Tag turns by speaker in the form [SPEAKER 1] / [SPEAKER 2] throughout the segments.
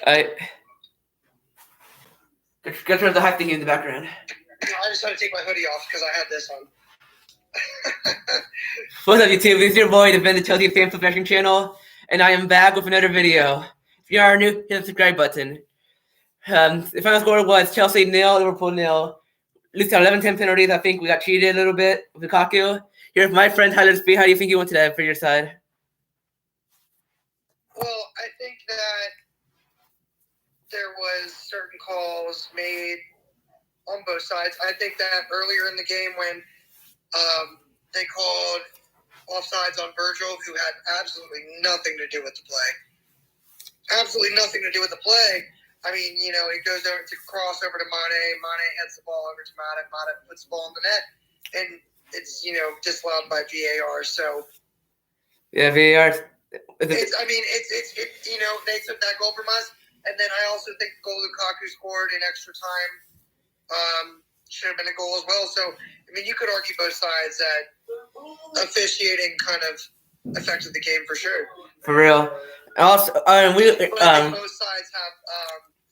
[SPEAKER 1] I got the hype thing in the background.
[SPEAKER 2] No, I just had to take my hoodie off because I had this on.
[SPEAKER 1] What's up, YouTube? This is your boy, the Ben, the Chelsea Fan Profession channel, and I am back with another video. If you are new, hit the subscribe button. The final score was Chelsea 0, Liverpool 0. At least 11-10 penalties. I think we got cheated a little bit with Lukaku. Here's my friend Tyler Spee. How do you think you went today for your side?
[SPEAKER 2] Well, I think that there was certain calls made on both sides. I think that earlier in the game when they called offsides on Virgil, who had absolutely nothing to do with the play. Absolutely nothing to do with the play. I mean, you know, it goes over to cross over to Mane. Mane heads the ball over to Mane. Mane puts the ball in the net, and it's, you know, disallowed by VAR. So
[SPEAKER 1] yeah, VAR.
[SPEAKER 2] It's you know, they took that goal from us, and then I also think the goal Lukaku scored in extra time should have been a goal as well. So I mean, you could argue both sides that officiating kind of affected the game for sure.
[SPEAKER 1] For real. Also,
[SPEAKER 2] but I think both sides have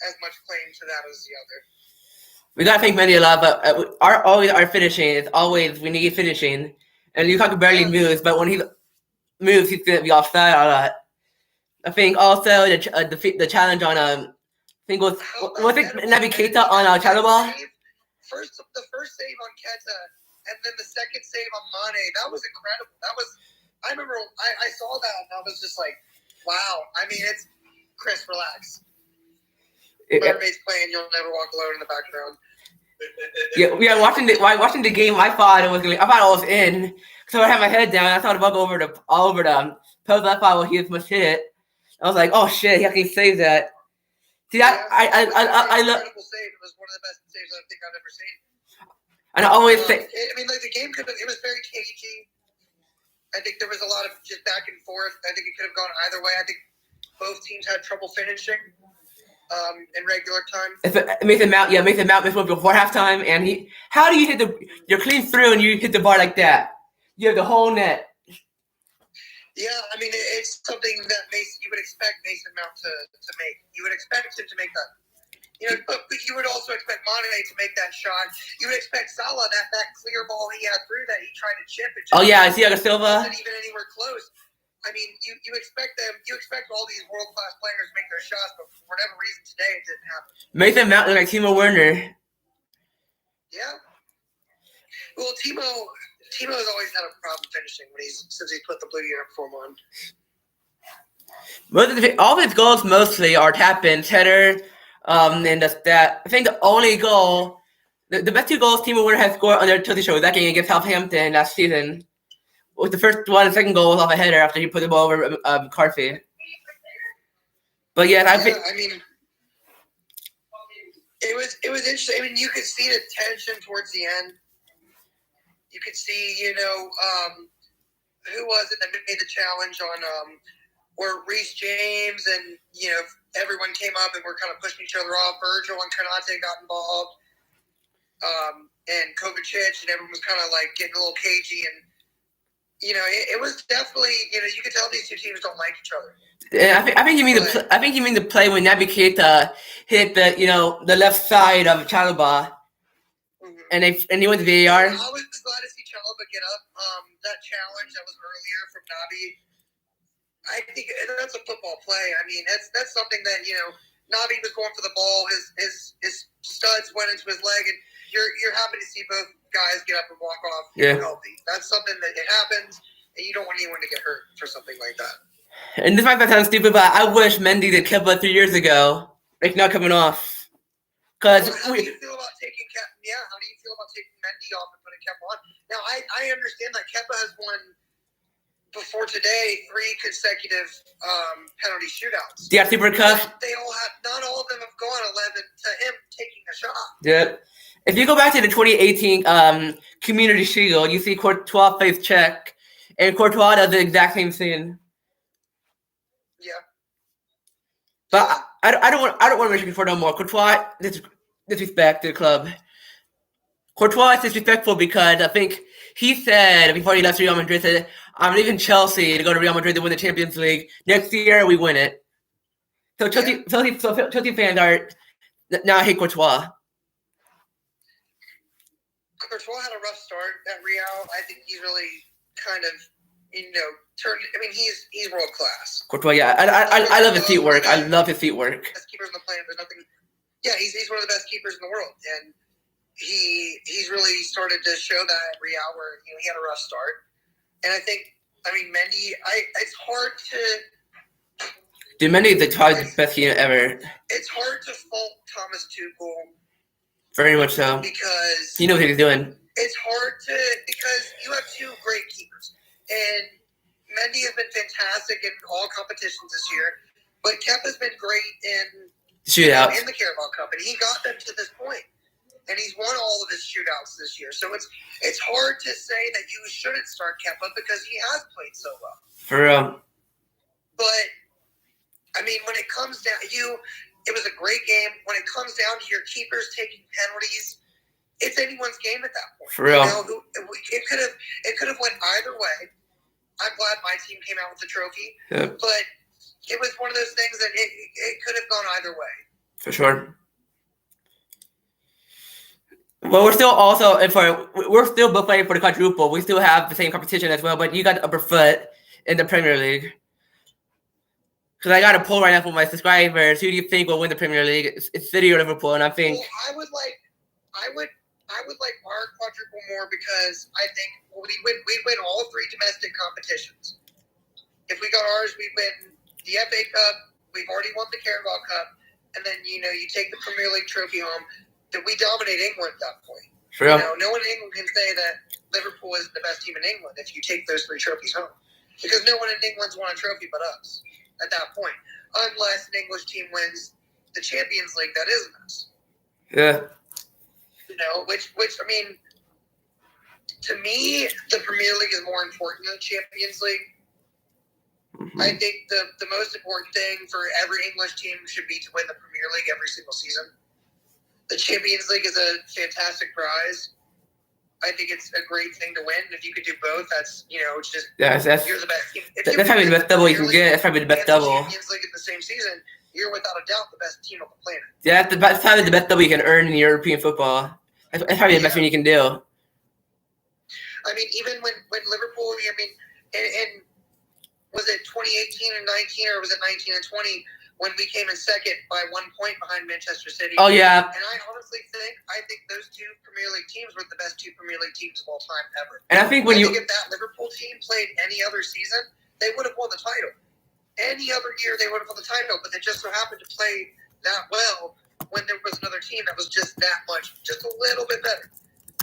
[SPEAKER 2] as much claim to that as the other.
[SPEAKER 1] We gotta thank Mendy a lot, but our finishing is always we need finishing, and Lukaku barely moves, but when he moves, he's gonna be offside a lot. I think also the challenge on I think was it Naby Keita on Chalobah?
[SPEAKER 2] The first save on Keita, and then the second save on Mane. That was incredible. I remember I saw that and I was just like, wow. I mean, it's Chris, relax. Mermaid's playing "You'll Never Walk Alone" in the background.
[SPEAKER 1] Yeah. Watching the game, I thought it was in. So I had my head down. I thought about all over the post. I thought, well, he must hit it. I was like, oh shit, he can save that. See, I love.
[SPEAKER 2] Incredible save. It was one of the best saves I think I've ever seen.
[SPEAKER 1] And I always say,
[SPEAKER 2] I mean, like the game it was very cagey. I think there was a lot of just back and forth. I think it could have gone either way. I think both teams had trouble finishing in regular time.
[SPEAKER 1] Mason Mount missed one before halftime, and how do you hit you're clean through and you hit the bar like that? You have the whole net.
[SPEAKER 2] Yeah, I mean, it's something that you would expect Mason Mount to make. You would expect him to make that. You know, but you would also expect Mane to make that shot. You would expect Salah, that clear ball he had through that he tried to chip it.
[SPEAKER 1] Oh yeah, Thiago Silva
[SPEAKER 2] wasn't even anywhere close. I mean, you expect them. You expect all these world class players to make their shots, but for whatever reason today it didn't happen.
[SPEAKER 1] Mason Mount looked like Timo Werner.
[SPEAKER 2] Yeah. Well, Timo has always had a problem finishing since he put the blue uniform on.
[SPEAKER 1] All of his goals mostly are tap-ins, header, and that. I think the only goal, the best two goals Timo Werner has scored on their Chelsea show was that game against Southampton last season. With the first one, the second goal was off a header after he put the ball over McCarthy. But yeah, I
[SPEAKER 2] mean, it was interesting. I mean, you could see the tension towards the end. You could see, you know, who was it that made the challenge on where Reece James and, you know, everyone came up and were kind of pushing each other off. Virgil and Konate got involved, and Kovacic, and everyone was kind of like getting a little cagey. And, you know, it was definitely, you know, you could tell these two teams don't like each other.
[SPEAKER 1] Yeah, I think you mean the play when Naby Keita hit the left side of Chalobah. Mm-hmm. and he went to VAR.
[SPEAKER 2] I was glad to see Chalobah get up. That challenge that was earlier from Naby, I think that's a football play. I mean, that's something that, you know, Naby was going for the ball. His studs went into his leg, and you're happy to see both guys get up and walk off healthy. That's something that it happens, and you don't want anyone to get hurt for something like that.
[SPEAKER 1] And this might sound stupid, but I wish Mendy did Kepa 3 years ago. Like, not coming off.
[SPEAKER 2] How do you feel about taking Mendy off and putting Kepa on? Now, I understand that Kepa has won before today 3 consecutive penalty shootouts.
[SPEAKER 1] Yeah, Super Cup.
[SPEAKER 2] They all have. Not all of them have gone 11 to him taking a shot.
[SPEAKER 1] Yeah. If you go back to the 2018 Community Shield, you see Courtois face check, and Courtois does the exact same thing.
[SPEAKER 2] Yeah.
[SPEAKER 1] But I don't want to mention Courtois no more. Courtois disrespect to the club. Courtois is disrespectful because I think he said before he left Real Madrid, said, I'm leaving Chelsea to go to Real Madrid to win the Champions League. Next year we win it. So Chelsea fans are now hate Courtois.
[SPEAKER 2] Courtois had a rough start at Real. I think he's really kind of, turned. I mean, he's world class.
[SPEAKER 1] Courtois, yeah. I love his feet work. I love his feet work.
[SPEAKER 2] Best keepers on the planet. There's nothing. Yeah, he's one of the best keepers in the world, and he's really started to show that at Real, where he had a rough start. And I think, Mendy. It's hard to.
[SPEAKER 1] Dude, Mendy is probably the best keeper ever.
[SPEAKER 2] It's hard to fault Thomas Tuchel.
[SPEAKER 1] Very much so.
[SPEAKER 2] Because
[SPEAKER 1] he knows what he's doing.
[SPEAKER 2] It's hard because you have two great keepers. And Mendy has been fantastic in all competitions this year. But Kepa's been great in
[SPEAKER 1] shootouts.
[SPEAKER 2] In the Carabao Cup. And he got them to this point. And he's won all of his shootouts this year. So it's hard to say that you shouldn't start Kepa because he has played so well.
[SPEAKER 1] For real.
[SPEAKER 2] But, when it comes down, it was a great game. When it comes down to your keepers taking penalties, it's anyone's game at that point.
[SPEAKER 1] For real.
[SPEAKER 2] It could have went either way. I'm glad my team came out with the trophy.
[SPEAKER 1] Yeah.
[SPEAKER 2] But it was one of those things that it could have gone either way.
[SPEAKER 1] For sure. Well, we're still both playing for the quadruple. We still have the same competition as well, but you got the upper foot in the Premier League. Because I got a poll right now for my subscribers. Who do you think will win the Premier League? It's City or Liverpool, and I think
[SPEAKER 2] I would like our quadruple more because I think we win all three domestic competitions. If we got ours, we win the FA Cup. We've already won the Carabao Cup, and then you take the Premier League trophy home. That we dominate England at that point.
[SPEAKER 1] Sure.
[SPEAKER 2] No one in England can say that Liverpool is the best team in England if you take those three trophies home, because no one in England's won a trophy but us at that point, unless an English team wins the Champions League that isn't us.
[SPEAKER 1] Yeah.
[SPEAKER 2] Which to me, the Premier League is more important than the Champions League. Mm-hmm. I think the most important thing for every English team should be to win the Premier League every single season. The Champions League is a fantastic prize. I think it's a great thing to win. If you could do both, that's it's just you're the best team.
[SPEAKER 1] That's probably the best double you can get. That's probably the best double.
[SPEAKER 2] Champions League in the same season, you're without a doubt the best team on the planet.
[SPEAKER 1] Yeah, that's probably the best double you can earn in European football. That's probably the best thing you can do.
[SPEAKER 2] Even when Liverpool, and was it 2018 and 19, or was it 19 and 20? When we came in second by 1 point behind Manchester City.
[SPEAKER 1] Oh, yeah.
[SPEAKER 2] And I honestly think those two Premier League teams were the best two Premier League teams of all time ever.
[SPEAKER 1] And I think if
[SPEAKER 2] that Liverpool team played any other season, they would have won the title. Any other year, they would have won the title, but they just so happened to play that well when there was another team that was just that much, just a little bit better.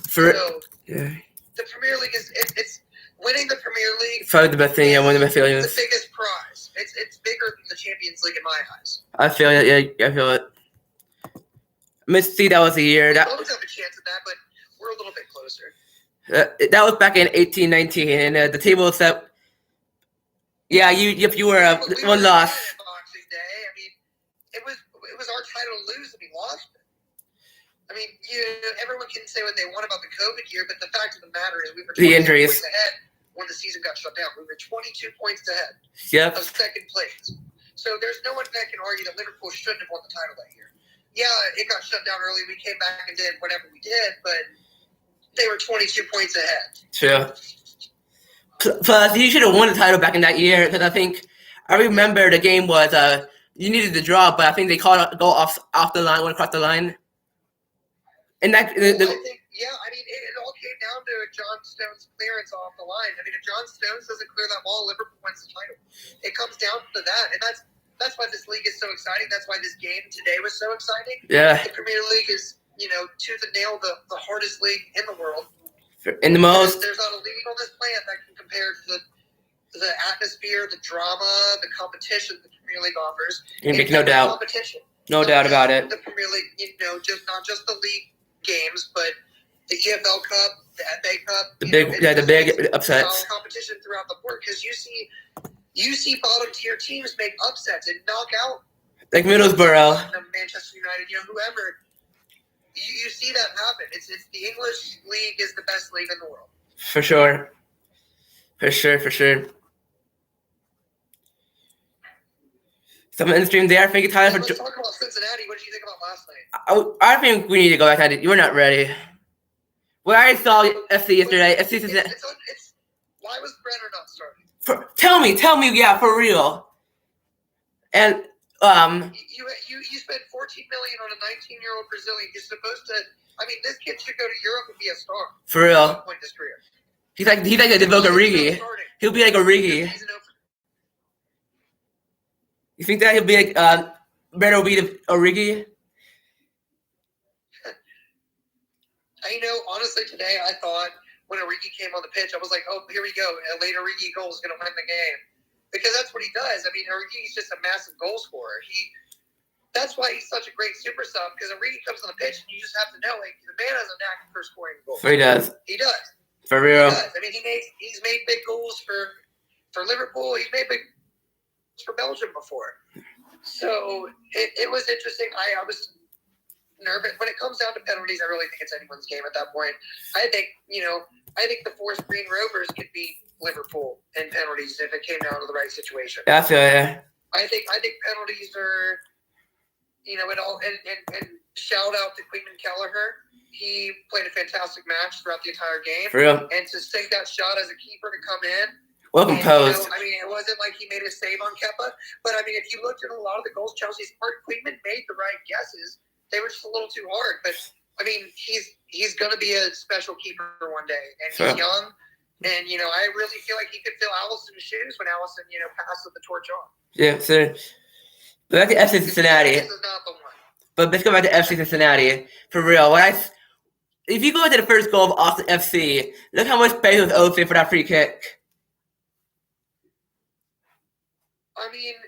[SPEAKER 2] The Premier League it's winning the Premier League.
[SPEAKER 1] Probably the best thing. Yeah, one of the best feelings.
[SPEAKER 2] It's the biggest prize. It's bigger than the Champions League in my eyes.
[SPEAKER 1] I feel it. Yeah, I feel it. See, that was a year.
[SPEAKER 2] We always have a chance at that, but we're a little bit closer.
[SPEAKER 1] That was back in 18-19, and the table was set. Yeah, you were one loss.
[SPEAKER 2] Boxing Day. It was our title to lose, and we lost it. Everyone can say what they want about the COVID year, but the fact of the matter is we were 22 points ahead when the season got shut down. We were 22 points ahead of second place. So there's no one that can argue that Liverpool shouldn't have won the title that year. Yeah, it got shut down early. We came back and did whatever we did, but they were 22 points ahead.
[SPEAKER 1] True. Plus, you should have won the title back in that year, because I remember the game was you needed to draw, but I think they called a goal off the line, went across the line. And that
[SPEAKER 2] it all came down to John Stones' clearance off the line. If John Stones doesn't clear that ball, Liverpool wins the title. It comes down to that, and that's why this league is so exciting. That's why this game today was so exciting.
[SPEAKER 1] Yeah,
[SPEAKER 2] the Premier League is tooth and nail the hardest league in the world.
[SPEAKER 1] In the most,
[SPEAKER 2] there's not a league on this planet that can compare to the atmosphere, the drama, the competition the Premier League offers.
[SPEAKER 1] No doubt.
[SPEAKER 2] Competition.
[SPEAKER 1] No doubt about it.
[SPEAKER 2] The Premier League, not just the league games, but the EFL Cup, the FA Cup,
[SPEAKER 1] the big upsets.
[SPEAKER 2] Competition throughout the board, because you see bottom tier teams make upsets and knock out
[SPEAKER 1] like Middlesbrough,
[SPEAKER 2] Manchester United, whoever. You see that happen. It's the English league is the best league in the world.
[SPEAKER 1] For sure. Someone in the stream there. Thank you, Tyler,
[SPEAKER 2] Let's talk about Cincinnati. What did you think about last night?
[SPEAKER 1] I think we need to go back at it. We're not ready. Well, I saw FC yesterday. FC Cincinnati.
[SPEAKER 2] Why was Brenner not starting?
[SPEAKER 1] Tell me, yeah, for real. And
[SPEAKER 2] you spent $14 million on a 19-year-old Brazilian. You're supposed to. I mean, this kid should go to Europe and be a star.
[SPEAKER 1] For real.
[SPEAKER 2] At some point in his career.
[SPEAKER 1] He's like a Divock Origi. He'll be like Origi. You think that he'll be like Brenner will be the Origi?
[SPEAKER 2] Honestly, today I thought when Origi came on the pitch, I was like, oh, here we go. A late Origi goal is going to win the game. Because that's what he does. I mean, Origi's just a massive goal scorer. That's why he's such a great super sub, because Origi comes on the pitch and you just have to know, like, the man has a knack for scoring goals.
[SPEAKER 1] So he does.
[SPEAKER 2] He does.
[SPEAKER 1] For real.
[SPEAKER 2] He does. I mean, he's made big goals for Liverpool. He's made big goals for Belgium before. So it was interesting. I was nervous. When it comes down to penalties, I really think it's anyone's game at that point. I think the Forest Green Rovers could beat Liverpool in penalties if it came down to the right situation.
[SPEAKER 1] Yeah, yeah.
[SPEAKER 2] I think penalties are, it all. And shout out to Queenman Kelleher. He played a fantastic match throughout the entire game.
[SPEAKER 1] For real.
[SPEAKER 2] And to sink that shot as a keeper to come in.
[SPEAKER 1] Welcome, Post.
[SPEAKER 2] It wasn't like he made a save on Kepa, but if you looked at a lot of the goals Chelsea scored, Queenman made the right guesses. They were just a little too hard, but he's going to be a special keeper one day, and he's young, and I really feel like he could fill Allison's shoes when Allison passes the torch on.
[SPEAKER 1] Yeah, sir. But back to FC Cincinnati.
[SPEAKER 2] This is not the one.
[SPEAKER 1] But let's go back to FC Cincinnati for real. If you go into the first goal of Austin FC, look how much space was open for that free kick.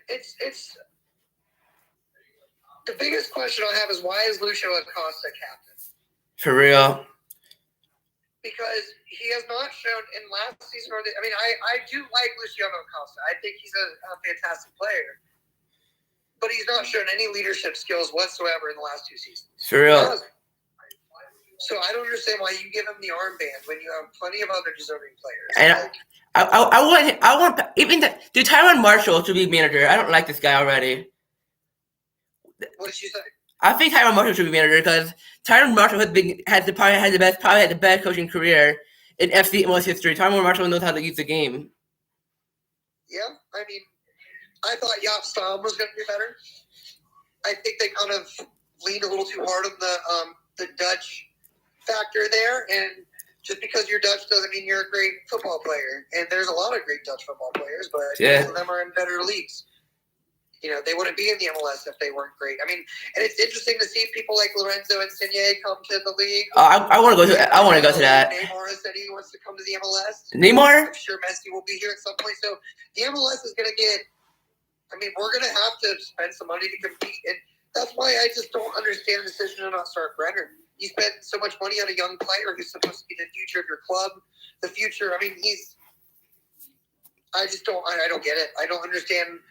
[SPEAKER 2] It's the biggest question I have is why is Lucio Acosta captain?
[SPEAKER 1] For real.
[SPEAKER 2] Because he has not shown in last season I do like Lucio Acosta. I think he's a fantastic player. But he's not shown any leadership skills whatsoever in the last 2 seasons.
[SPEAKER 1] For real.
[SPEAKER 2] So I don't understand why you give him the armband when you have plenty of other deserving players.
[SPEAKER 1] And I want even do Tyron Marshall to be manager. I don't like this guy already.
[SPEAKER 2] What did you say?
[SPEAKER 1] I think Tyron Marshall should be manager because Tyron Marshall has the best coaching career in FC MLS history. Tyron Marshall knows how to use the game.
[SPEAKER 2] Yeah, I thought Jaap Stam was going to be better. I think they kind of leaned a little too hard on the Dutch factor there, and just because you're Dutch doesn't mean you're a great football player. And there's a lot of great Dutch football players, but most of them are in better leagues. They wouldn't be in the MLS if they weren't great. And it's interesting to see people like Lorenzo Insigne come to the league.
[SPEAKER 1] I want to go to. I want to go to that.
[SPEAKER 2] Neymar said he wants to come to the MLS.
[SPEAKER 1] Neymar?
[SPEAKER 2] I'm sure Messi will be here at some point. So the MLS is going to get. We're going to have to spend some money to compete, and that's why I just don't understand the decision to not start Brenner. You spend so much money on a young player who's supposed to be the future of your club. The future. I just don't. I don't get it. I don't understand.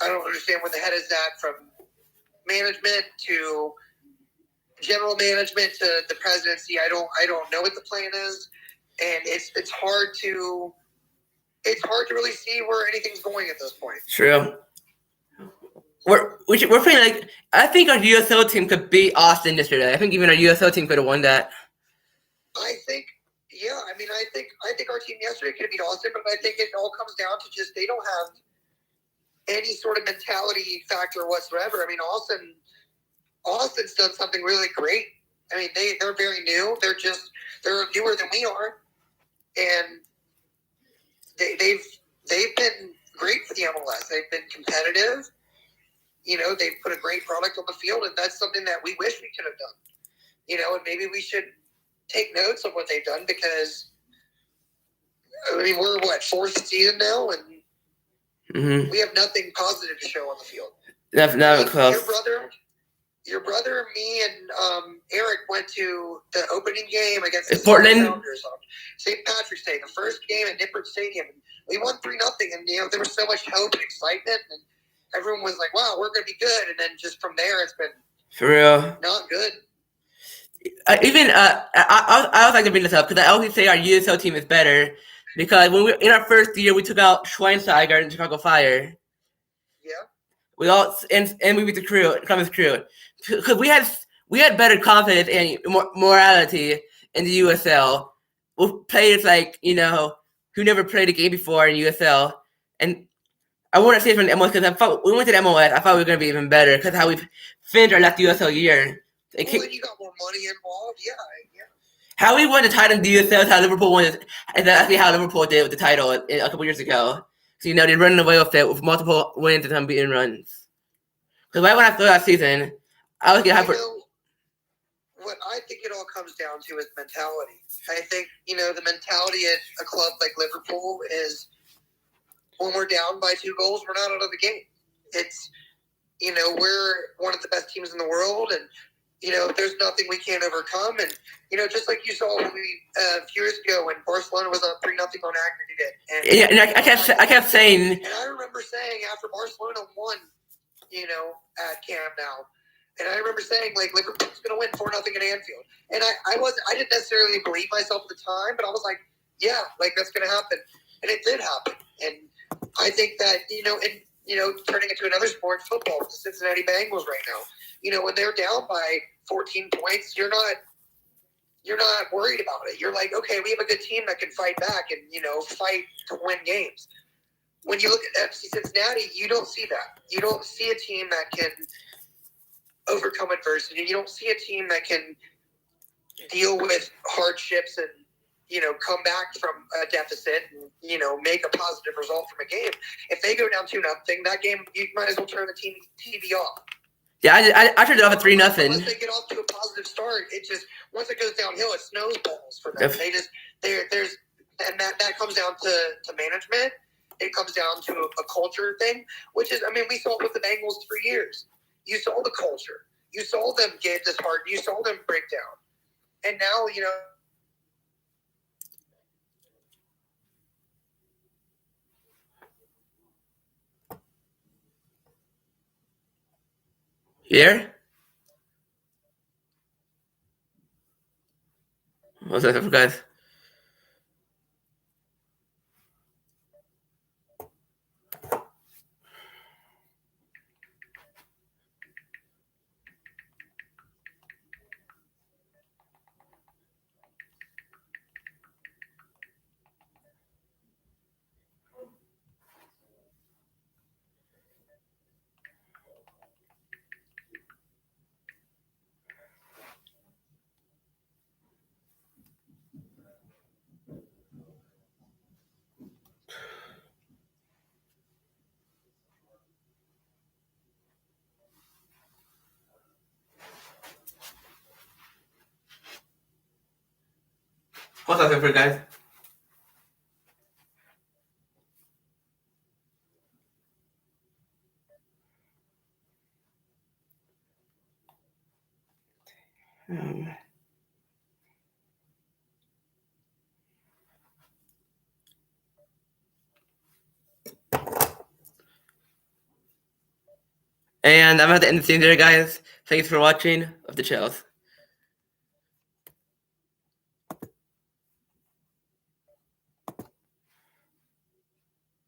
[SPEAKER 2] I don't understand where the head is at, from management to general management to the presidency. I don't know what the plan is, and it's hard to really see where anything's going at this point.
[SPEAKER 1] True. We're playing I think our USL team could beat Austin yesterday. I think even our USL team could have won that.
[SPEAKER 2] I think our team yesterday could have beat Austin, but I think it all comes down to just they don't have any sort of mentality factor whatsoever. Austin's done something really great. They're very new. They're newer than we are, and they've been great for the MLS. They've been competitive. They've put a great product on the field, and that's something that we wish we could have done. And maybe we should take notes of what they've done, because we're fourth season now, and we have nothing positive to show on the field.
[SPEAKER 1] Not close.
[SPEAKER 2] Your brother, me, and Eric went to the opening game against the
[SPEAKER 1] Portland
[SPEAKER 2] Sounders on St. Patrick's Day, the first game at Nippert Stadium. We won 3-0, and there was so much hope and excitement, and everyone was like, "Wow, we're going to be good." And then just from there, it's been
[SPEAKER 1] for real
[SPEAKER 2] not good.
[SPEAKER 1] I would like to bring this up because I always say our USL team is better because when in our first year we took out Schweinsteiger and Chicago Fire.
[SPEAKER 2] Yeah.
[SPEAKER 1] We all and we beat the crew, Columbus Crew, because we had better confidence and morality in the USL with players like who never played a game before in USL, and I want to say from the MLS because I thought we went to the MLS. I thought we were going to be even better because how we finished our last USL year.
[SPEAKER 2] Well, you got more money involved, yeah.
[SPEAKER 1] How we won the title in the USL is how Liverpool won it. Exactly how Liverpool did with the title a couple years ago. So they're running away with it with multiple wins and unbeaten runs. Because right when I started that season, I was getting hyper.
[SPEAKER 2] What I think it all comes down to is mentality. I think the mentality at a club like Liverpool is when we're down by 2 goals, we're not out of the game. It's we're one of the best teams in the world, and there's nothing we can't overcome. And just like you saw a few years ago when Barcelona was up 3-0 on aggregate.
[SPEAKER 1] And I kept saying.
[SPEAKER 2] And I remember saying after Barcelona won, at Camp Nou, and I remember saying like Liverpool's going to win 4-0 at Anfield. And I didn't necessarily believe myself at the time, but I was like, yeah, like that's going to happen, and it did happen. And I think that turning it to another sport, football, the Cincinnati Bengals right now. When they're down by 14 points, you're not worried about it. You're like, okay, we have a good team that can fight back and fight to win games. When you look at FC Cincinnati, you don't see that. You don't see a team that can overcome adversity. You don't see a team that can deal with hardships and come back from a deficit and make a positive result from a game. If they go down 2-0, that game you might as well turn the TV off. Yeah,
[SPEAKER 1] I turned it off at 3-0.
[SPEAKER 2] Unless they get off to a positive start, it just once it goes downhill, it snowballs for them. That comes down to management. It comes down to a culture thing, which is, we saw it with the Bengals for years. You saw the culture. You saw them get disheartened. You saw them break down. And now,
[SPEAKER 1] Here? What's that, guys? What's that for, guys? And I'm going to have to end the scene there, guys. Thanks for watching of the Chels.